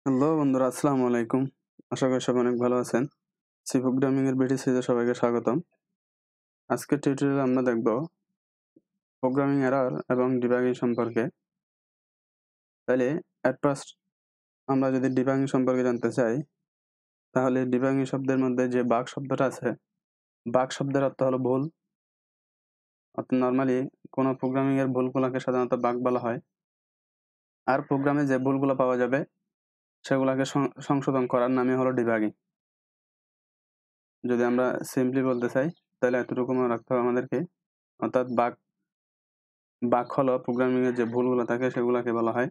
Hello বন্ধুরা, আসসালামু আলাইকুম। আশা করি সবাই অনেক ভালো আছেন। সি প্রোগ্রামিং এর বিটি সিরিজে সবাইকে স্বাগতম। আজকের টিউটোরিয়ালে আমরা দেখব প্রোগ্রামিং এরর এবং ডিবাগিং সম্পর্কে। তাহলে এট ফার্স্ট আমরা যদি ডিবাগিং সম্পর্কে জানতে চাই, তাহলে ডিবাগিং শব্দের মধ্যে যে বাগ শব্দটা আছে, বাগ শব্দের অর্থ হলো ভুল। অর্থাৎ নর্মালি কোনো প্রোগ্রামিং এর ভুলগুলোকে সাধারণত বাগ বলা হয়। আর প্রোগ্রামে যে ভুলগুলো পাওয়া যাবে সেগুলোকে সংশোধন করার নামই হলো ডিবাগিং। যদি আমরা সিম্পলি বলতে চাই তাহলে এতটুকু মনে রাখতে হবে আমাদেরকে। অর্থাৎ বাগ হলো প্রোগ্রামিং এর যে ভুলগুলো থাকে সেগুলোকে বলা হয়,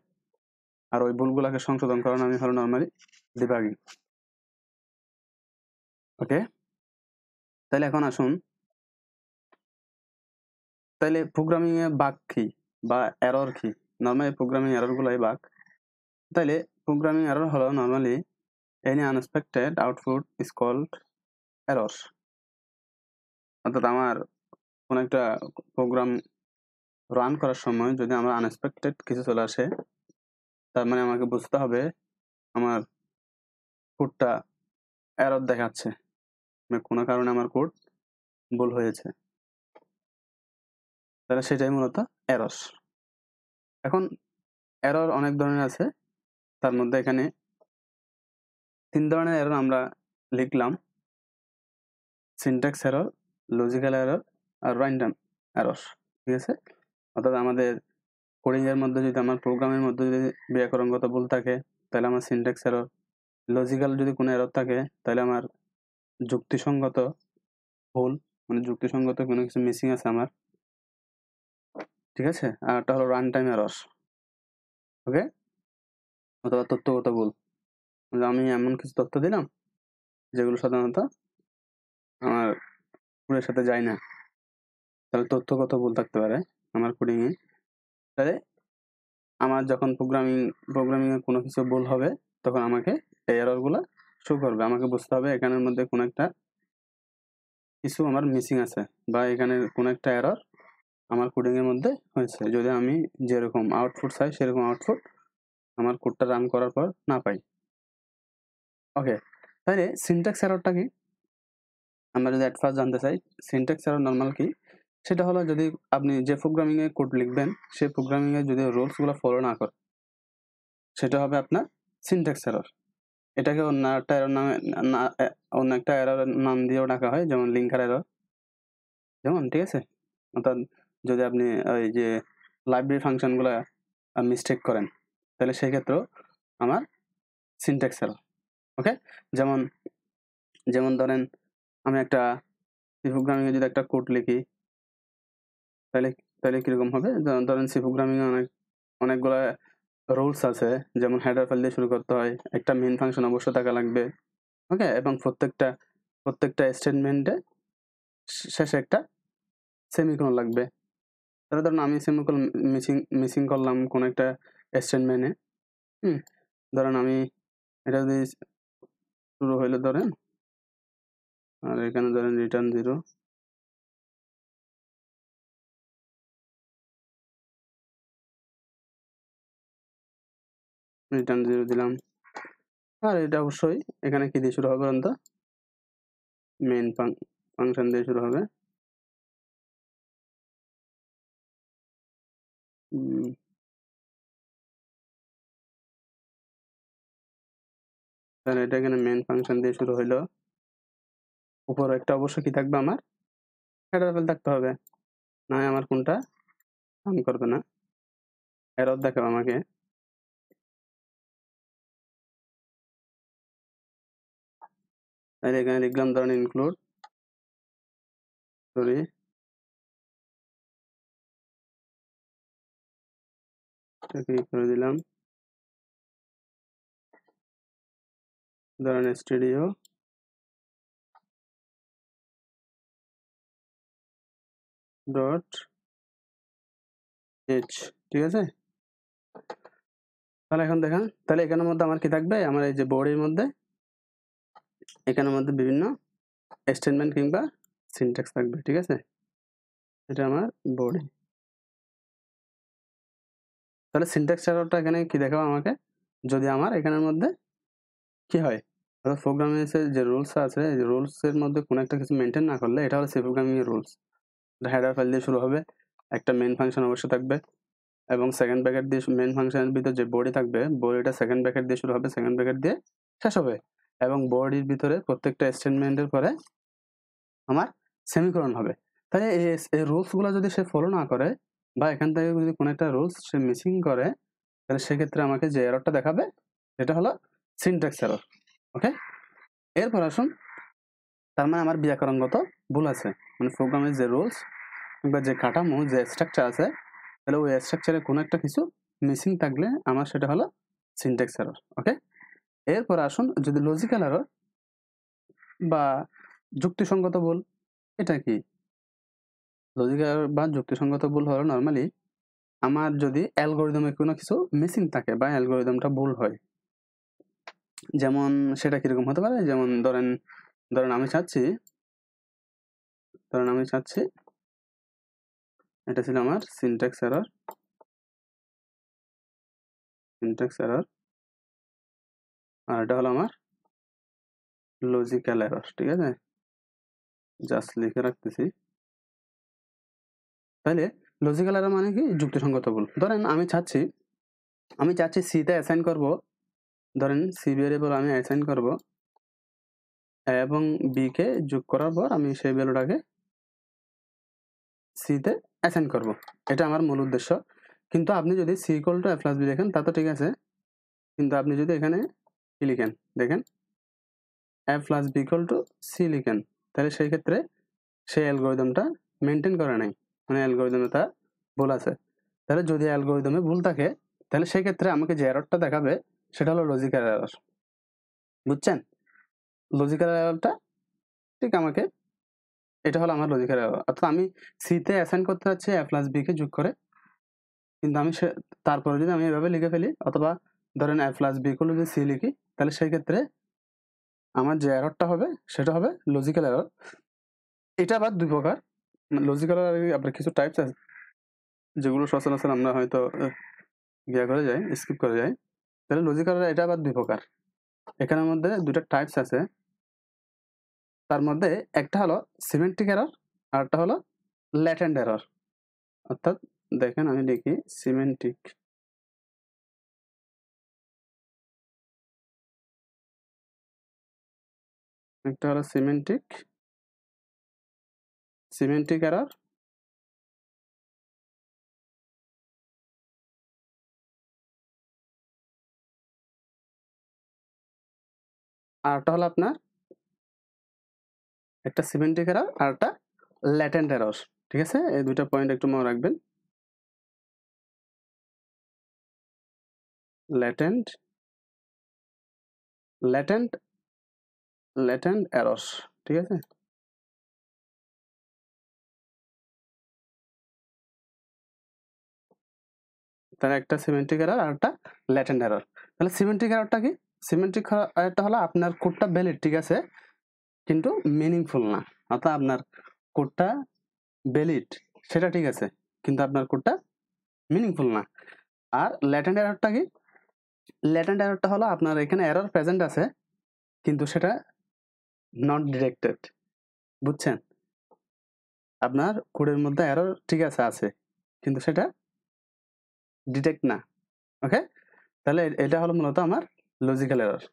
আর ওই ভুলগুলোকে সংশোধন করার নামই হলো নরমালি ডিবাগিং। ওকে, তাহলে এখন আসুন, তাহলে প্রোগ্রামিং এ বাগ কি বা এরর কি? নরমালি প্রোগ্রামিং এরর গুলাই বাগ। তাহলে প্রোগ্রামিং এরর হলো normally any unexpected output is called error. অর্থাৎ আমার কোন একটা প্রোগ্রাম রান করার সময় যদি আমার আনএক্সপেক্টেড কিছু চলে আসে, তার মানে আমাকে বুঝতে হবে আমার কোডটা এরর দেখাচ্ছে, কোনো কারণে আমার কোড ভুল হয়েছে। তাহলে সেটাই মূলত এরর। এখন এরর অনেক ধরনের আছে, তার মধ্যে এখানে 3 ধরনের এরর আমরা লিখলাম: সিনট্যাক্স এরর, লজিক্যাল এরর আর রান টাইম এরর। ঠিক আছে? অর্থাৎ আমাদের কোডিং এর মধ্যে যদি আমার প্রোগ্রামের মধ্যে যদি ব্যাকরণগত ভুল থাকে তাহলে আমার সিনট্যাক্স এরর, লজিক্যাল যদি কোনো এরর থাকে তাহলে আমার যুক্তিসঙ্গত ভুল, মানে যুক্তিসঙ্গত কোনো কিছু মিসিং আছে আমার। ঠিক আছে? আর একটা হলো রান টাইম এরর। ওকে, অথবা তথ্যগত ভুল, আমি এমন কিছু তথ্য দিলাম যেগুলো সাধারণত আমার কোডের সাথে যায় না, তাহলে তথ্যগত ভুল থাকতে পারে আমার কোডিং এ। তাহলে আমার যখন প্রোগ্রামিং এ কোনো কিছু ভুল হবে তখন আমাকে এই এরর গুলা শো করবে। আমাকে বুঝতে হবে এখানের মধ্যে কোনো একটা কিছু আমার মিসিং আছে, বা এখানে কোনো একটা এরর আমার কোডিং এর মধ্যে হয়েছে, যদি আমি যেরকম আউটপুট চাই সেরকম আউটপুট আমার কোডটা রান করার পর না পাই। ওকে, তাহলে সিনট্যাক্স এররটা কি আমরা যদি এট ফার্স্ট জানতে চাই, সিনট্যাক্স এরর নরমাল কি, সেটা হলো যদি আপনি যে প্রোগ্রামিং এ কোড লিখবেন সেই প্রোগ্রামিং এর যদি রুলস গুলো ফলো না করে, সেটা হবে আপনার সিনট্যাক্স এরর। এটাকে অন্য একটা এরর নামে অন্য একটা এররের নাম দিয়েও ডাকা হয়, যেমন লিঙ্কার এরর। যেমন, ঠিক আছে? অর্থাৎ যদি আপনি ওই যে লাইব্রেরি ফাংশনগুলো মিস্টেক করেন তাহলে সেই ক্ষেত্রেও আমার সিনট্যাক্স এরর। ওকে, যেমন যেমন ধরেন আমি একটা সি প্রোগ্রামিং এ যদি একটা কোড লিখি তাহলে তাহলে কিরকম হবে, ধরেন সি প্রোগ্রামিং এ অনেকগুলো রুলস আছে, যেমন হেডার ফাইল দিয়ে শুরু করতে হয়, একটা মেইন ফাংশন অবশ্যই থাকা লাগবে। ওকে, এবং প্রত্যেকটা স্টেটমেন্টে শেষে একটা সেমিকোলন লাগবে। তাহলে ধরুন আমি সেমিকোলন মিসিং করলাম কোন একটা স্টেটমেন্টে। ধরেন আমি এটা যদি শুরু হইলো ধরেন, আর এখানে ধরেন রিটার্ন 0, রিটার্ন 0 দিলাম। আর এটা অবশ্যই এখানে কি দিয়ে শুরু হবে বলুন তো? মেইন ফাংশন দিয়ে শুরু হবে। তাহলে এটা এখানে মেইন ফাংশন দিয়ে শুরু হইলো। উপরে একটা অবশ্যই কি থাকবে, আমার হেডার ফাইল থাকতে হবে, না হয় আমার কোনটা রান করবে না, এরর দেখাবে আমাকে। তাহলে এখানে লিখলাম ধরেন ইনক্লুড, সরি, ক্লিক করে দিলাম, ধরেন স্টুডিও ডট এইচ। ঠিক আছে? তাহলে এখন দেখেন, তাহলে এখানের মধ্যে আমার কি থাকবে, আমার এই যে বডির মধ্যে এখানের মধ্যে বিভিন্ন স্টেটমেন্ট কিংবা সিনট্যাক্স থাকবে। ঠিক আছে? এটা আমার বডি। তাহলে সিনট্যাক্স এররটা এখানে কি দেখাবো আমাকে, যদি আমার এখানের মধ্যে কি হয়, অর্থাৎ প্রোগ্রামিং এর যে রুলস আছে, এই রুলস এর মধ্যে কোনো একটা কিছু মেনটেন না করলে, এটা হলো সি প্রোগ্রামিং এর রুলস। হেডার ফাইল দিয়ে শুরু হবে, একটা মেইন ফাংশন অবশ্যই থাকবে, এবং সেকেন্ড ব্র্যাকেট দিয়ে মেইন ফাংশনের ভিতর যে বডি থাকবে, বডিটা সেকেন্ড ব্র্যাকেট দিয়ে শুরু হবে, সেকেন্ড ব্র্যাকেট দিয়ে শেষ হবে, এবং বডির ভিতরে প্রত্যেকটা স্টেটমেন্টের পরে আমার সেমিকোলন হবে। তাহলে এই রুলসগুলো যদি সে ফলো না করে, বা এখান থেকে যদি কোনো একটা রুলস সে মিসিং করে, তাহলে সেক্ষেত্রে আমাকে যে এররটা দেখাবে সেটা হলো সিনট্যাক্স এরর। ওকে, এরপর আসুন, তার মানে আমার ব্যাকরণগত ভুল আছে, মানে প্রোগ্রামের যে রুলস কিংবা যে কাঠামো, যে স্ট্রাকচার আছে, তাহলে ওই স্ট্রাকচারে কোনো একটা কিছু মিসিং থাকলে আমার সেটা হলো সিনট্যাক্স এরর। ওকে, এরপর আসুন, যদি লজিক্যাল এরর বা যুক্তিসঙ্গত ভুল, এটা কি? লজিক্যাল এরর বা যুক্তিসঙ্গত ভুল হলো নর্মালি আমার যদি অ্যালগরিদমে কোনো কিছু মিসিং থাকে বা অ্যালগরিদমটা ভুল হয়। যেমন সেটা কিরকম হতে পারে, যেমন ধরেন ধরেন আমি চাচ্ছি এটা ছিল আমার সিনট্যাক্স এরর, আর এটা হলো আমার লজিক্যাল এরর। ঠিক আছে, জাস্ট লিখে রাখতেছি। তাহলে লজিক্যাল এরর মানে কি? যুক্তিসঙ্গত ভুল। ধরেন আমি চাচ্ছি সিতে অ্যাসাইন করব, ধরেন সি ভেরিয়েবল আমি অ্যাসাইন করব, এবং বি কে যোগ করার পর আমি সেই ভ্যালুটাকে সিতে অ্যাসাইন করব, এটা আমার মূল উদ্দেশ্য। কিন্তু আপনি যদি C equal to A plus B দেখেন, তা তো ঠিক আছে, কিন্তু আপনি যদি এখানে কি লিখেন, দেখেন a plus b equal to c লিখেন, তাহলে সেই ক্ষেত্রে সেই অ্যালগরিদমটা মেনটেন করে নাই, মানে অ্যালগরিদমে তার ভুল আছে। তাহলে যদি অ্যালগরিদমে ভুল থাকে, তাহলে সেই ক্ষেত্রে আমাকে যে এররটা দেখাবে সেটা হলো লজিক্যাল এরর। বুঝছেন? লজিক্যাল এররটা ঠিক আমাকে, এটা হলো আমার লজিক্যাল এরর। অর্থাৎ আমি সিতে অ্যাসাইন করতে যাচ্ছি এ প্লাস বি কে যোগ করে, কিন্তু আমি তারপরে যদি আমি এভাবে লিখে ফেলি, অথবা ধরেন এ প্লাস বি ইকুয়াল টু যদি সি লিখি, তাহলে সেই ক্ষেত্রে আমার যে এররটা হবে সেটা হবে লজিক্যাল এরর। এটা আবার দুই প্রকার। লজিক্যাল এরর আপনার কিছু টাইপস আছে, যেগুলো সচরাচর আমরা হয়তো করে যাই, স্কিপ করে যাই। তাহলে লজিক্যাল এরর এটা আবার দুই প্রকার। এখানের মধ্যে দুইটা টাইপস আছে, তার মধ্যে একটা হলো সিমেন্টিক এরর, আর একটা হলো ল্যাটেন্ট এরর। অর্থাৎ দেখেন আমি লিখি সিমেন্টিক, একটা হলো সিমেন্টিক এরর, আর একটা হলো আপনার একটা সিমেন্টিক এরর আর একটা ল্যাটেন্ট এরর। ঠিক আছে, এই দুইটা পয়েন্ট একটু মনে রাখবেন, ল্যাটেন্ট ল্যাটেন্ট ল্যাটেন্ট এরর। ঠিক আছে, তাহলে একটা সিমেন্টিক এরর আর একটা ল্যাটেন্ট এরর। তাহলে সিমেন্টিক এররটা কি? সিমেন্টিক এররটা হলো আপনার কোডটা ভ্যালিড, ঠিক আছে, কিন্তু মিনিংফুল না। অর্থাৎ আপনার কোডটা ভ্যালিড, সেটা ঠিক আছে, কিন্তু আপনার কোডটা মিনিংফুল না। আর ল্যাটেন্ট এররটা কি? ল্যাটেন্ট এররটা হলো আপনার এখানে এরর প্রেজেন্ট আছে, কিন্তু সেটা নট ডিটেক্টেড। বুঝছেন? আপনার কোডের মধ্যে এরর ঠিক আছে, কিন্তু সেটা ডিটেক্ট না। ওকে, তাহলে এটা হলো মূলত আমার লজিক্যাল এরর।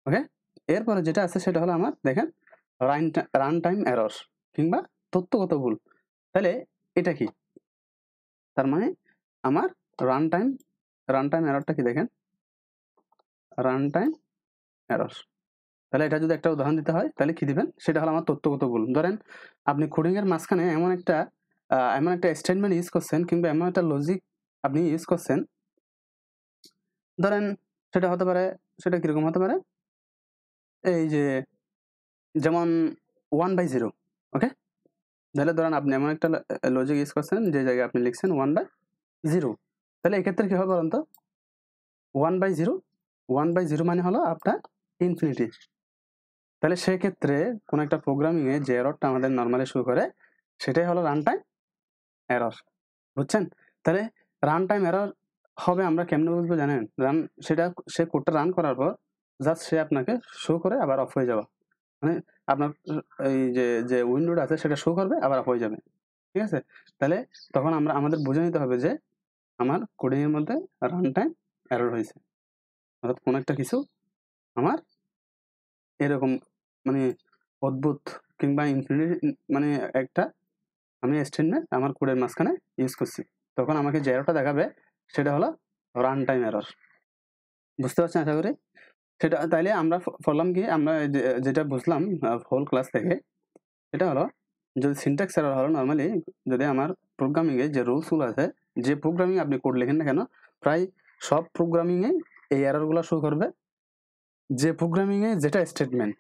ওকে, এরপরে যেটা আছে সেটা হলো আমার, দেখেন, রান টাইম এরর কিংবা তথ্যগত ভুল। তাহলে এটা কি? তার মানে আমার রান টাইম এররটা কি? দেখেন, রান টাইম এরর। তাহলে এটা যদি একটা উদাহরণ দিতে হয়, তাহলে কি দিবেন? সেটা হলো আমার তথ্যগত ভুল। ধরেন আপনি কোডিং এর মাঝখানে এমন একটা স্টেটমেন্ট ইউজ করছেন, কিংবা এমন একটা লজিক আপনি ইউজ করছেন, ধরেন সেটা হতে পারে, সেটা কিরকম হতে পারে, এই যে যেমন 1/0। ওকে, তাহলে ধরেন আপনি এমন একটা লজিক ইউজ করছেন যে জায়গায় আপনি লিখছেন 1/0। তাহলে এক্ষেত্রে কি হবে বলুন তো? 1/0 মানে হলো আপনার ইনফিনিটি। তাহলে সেক্ষেত্রে কোনো একটা প্রোগ্রামিং এ যে এররটা আমাদের নর্মালি শো করে, সেটাই হলো রান টাইম এরর। বুঝছেন? তাহলে রান টাইম এরর হবে আমরা কেমনে বুঝবো জানেন? সে কোডটা রান করার পর জাস্ট সে আপনাকে শো করে আবার অফ হয়ে যাওয়া, মানে আপনার এই যে উইন্ডোটা আছে সেটা শো করবে আবার অফ হয়ে যাবে, ঠিক আছে? তাহলে তখন আমাদের বুঝে নিতে হবে যে আমার কোডিং এর মধ্যে রান টাইম এরর হয়েছে, অর্থাৎ কোনো একটা কিছু আমার এরকম মানে অদ্ভুত কিংবা ইনফিনিটি মানে একটা আমি স্টেটমেন্ট আমার কোডের মাঝখানে ইউজ করছি, তখন আমাকে যে এররটা দেখাবে সেটা হলো রান টাইম এরর। বুঝতে পারছেন আশা করি? সেটা তাইলে আমরা ফলাম কি আমরা যেটা বুঝলাম হোল ক্লাস থেকে, এটা হলো যদি সিনট্যাক্স এরর হলো নর্মালি যদি আমার প্রোগ্রামিং এ যে রুলসগুলো আছে, যে প্রোগ্রামিং আপনি কোড লেখেন না কেন প্রায় সব প্রোগ্রামিং এ এই এররগুলো শো করবে। যে প্রোগ্রামিং এ যেটা স্টেটমেন্ট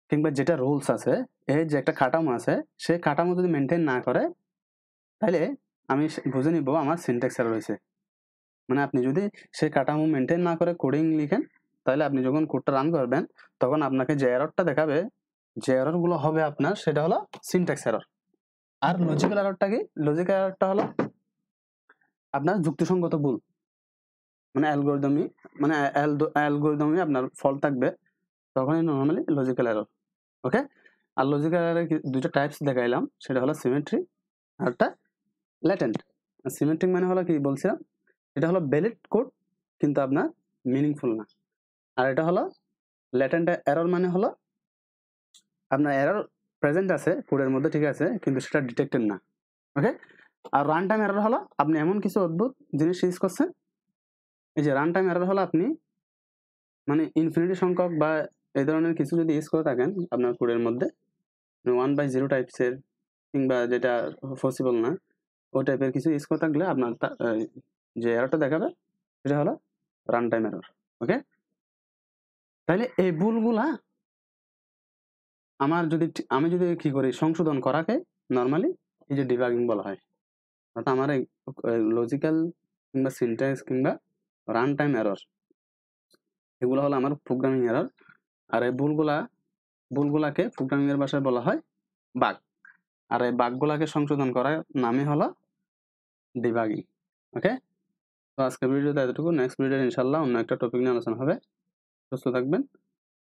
কিংবা যেটা রুলস আছে, এই যে একটা কাঠামো আছে, সেই কাঠামো যদি মেনটেন না করে তাহলে আমি বুঝে নিব আমার সিনট্যাক্স এরর হয়েছে। মানে আপনি যদি সেই কাঠামো মেনটেন না করে কোডিং লিখেন তাহলে আপনি যখন কোডটা রান করবেন তখন আপনাকে যে এররটা দেখাবে, যে এররগুলো হবে আপনার সেটা হলো সিনট্যাক্স এরর। আর লজিক্যাল এররটা কি? লজিক্যাল এররটা হলো আপনার যুক্তিসঙ্গত ভুল, মানে অ্যালগরিদমই আপনার ফল্ট থাকবে, তখনই নর্মালি লজিক্যাল এরর। ওকে, আর লজিক্যাল এররের দুইটা টাইপস দেখাইলাম, সেটা হলো সিমেট্রিক আর একটা ল্যাটেন্ট। সিমেট্রিক মানে হলো কি বলছিলাম, এটা হলো ভ্যালিড কোড কিন্তু আপনার মিনিংফুল না। আর এটা হলো ল্যাটেন্ট এরর, মানে হলো আপনার এরর প্রেজেন্ট আছে কোডের মধ্যে, ঠিক আছে, কিন্তু সেটা ডিটেক্টেড না। ওকে, আর রান টাইম এরর হলো আপনি এমন কিছু অদ্ভুত জিনিস ইউজ করছেন। এই যে রান টাইম এরর হলো আপনি মানে ইনফিনিটি সংখ্যক বা এই ধরনের কিছু যদি ইউজ করে থাকেন আপনার কোডের মধ্যে 1/0 টাইপসের কিংবা যেটা পসিবল না ওই টাইপের কিছু ইউজ করে থাকলে আপনার যে এররটা দেখাবে সেটা হলো রান টাইম এরর। ওকে, তাহলে এই ভুলগুলা আমি যদি কি করি সংশোধন করাকে নর্মালি এই যে ডিবাগিং বলা হয়। অর্থাৎ আমার এই লজিক্যাল কিংবা সিনট্যাক্স কিংবা রান টাইম এরর এগুলো হলো আমার প্রোগ্রামিং এরর। আর এই ভুলগুলাকে প্রোগ্রামিং এর ভাষায় বলা হয় বাগ। আর এই বাগগুলাকে সংশোধন করার নামই হলো ডিবাগিং। ওকে, তো আজকের ভিডিওতে এতটুকু। নেক্সট ভিডিও ইনশাল্লাহ অন্য একটা টপিক নিয়ে আলোচনা হবে। সুস্থ থাকবেন।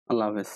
আল্লাহ হাফেজ।